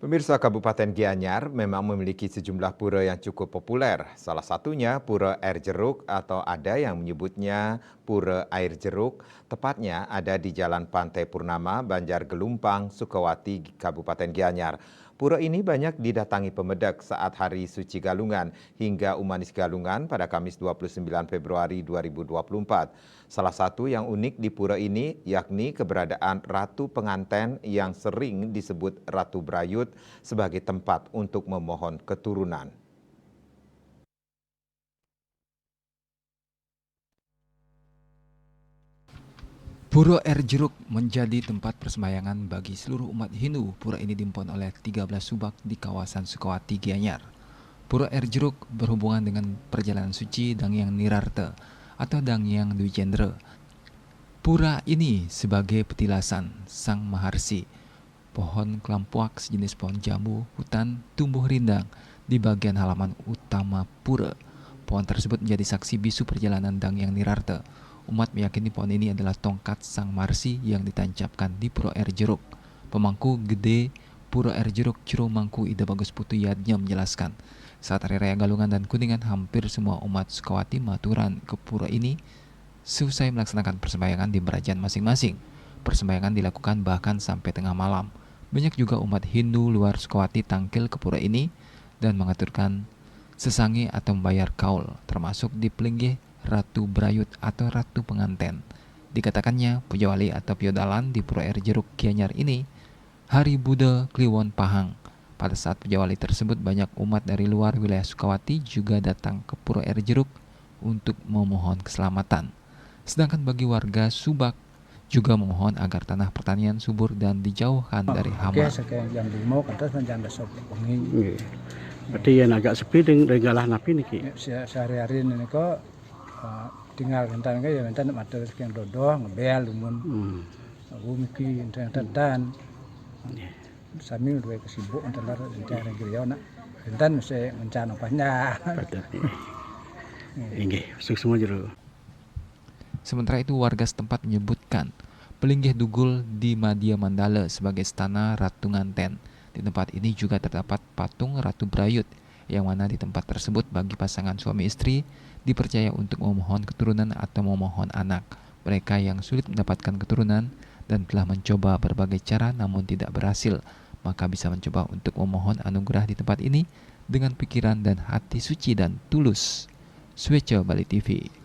Pemirsa Kabupaten Gianyar memang memiliki sejumlah pura yang cukup populer. Salah satunya Pura Air Jeruk atau ada yang menyebutnya Pura Air Jeruk. Tepatnya ada di Jalan Pantai Purnama, Banjar Gelumpang, Sukawati, Kabupaten Gianyar. Pura ini banyak didatangi pemedak saat Hari Suci Galungan hingga Umanis Galungan pada Kamis 29 Februari 2024. Salah satu yang unik di pura ini yakni keberadaan Ratu Penganten yang sering disebut Ratu Brayut sebagai tempat untuk memohon keturunan. Pura Air Jeruk menjadi tempat persembahyangan bagi seluruh umat Hindu. Pura ini dimpun oleh 13 subak di kawasan Sukawati, Gianyar. Pura Air Jeruk berhubungan dengan perjalanan suci Dangyang Nirarta atau Dangyang Dwijendra. Pura ini sebagai petilasan Sang Maharsi. Pohon kelampuak sejenis pohon jambu hutan tumbuh rindang di bagian halaman utama pura. Pohon tersebut menjadi saksi bisu perjalanan Dangyang Nirarta. Umat meyakini pohon ini adalah tongkat Sang Marsi yang ditancapkan di Pura Air Jeruk. Pemangku gede Pura Air Jeruk Ciro Mangku Ida Bagus Putu Yadnya menjelaskan, saat Hari Raya Galungan dan Kuningan hampir semua umat Sukawati maturan ke pura ini selesai melaksanakan persembahyangan di kerajaan masing-masing. Persembahyangan dilakukan bahkan sampai tengah malam. Banyak juga umat Hindu luar Sukawati tangkil ke pura ini dan mengaturkan sesangi atau membayar kaul, termasuk di Pelinggih Ratu Brayut atau Ratu Penganten. Dikatakannya Pujawali atau Piodalan di Pura Air Jeruk Gianyar ini Hari Buddha Kliwon Pahang. Pada saat Pujawali tersebut banyak umat dari luar wilayah Sukawati juga datang ke Pura Air Jeruk untuk memohon keselamatan. Sedangkan bagi warga Subak juga memohon agar tanah pertanian subur dan dijauhkan dari hama. Jam 5 kan terus jam besok bengi. Berarti yang agak sepi dengan galah napi niki. Sehari-hari ini kok tinggal kentan ya kentan matur yang dodoh ngebel lumun. Aku miki kentan. Sami udah kesibuk antar daerah Griona. Kentan mesti mencana banyak. Nggih, sukses semua jero. Sementara itu warga setempat menyebutkan Pelinggih Dugul di Madya Mandala sebagai Stana Ratu Nganten. Di tempat ini juga terdapat patung Ratu Brayut, yang mana di tempat tersebut bagi pasangan suami istri dipercaya untuk memohon keturunan atau memohon anak. Mereka yang sulit mendapatkan keturunan dan telah mencoba berbagai cara namun tidak berhasil, maka bisa mencoba untuk memohon anugerah di tempat ini dengan pikiran dan hati suci dan tulus. Switcher Bali TV.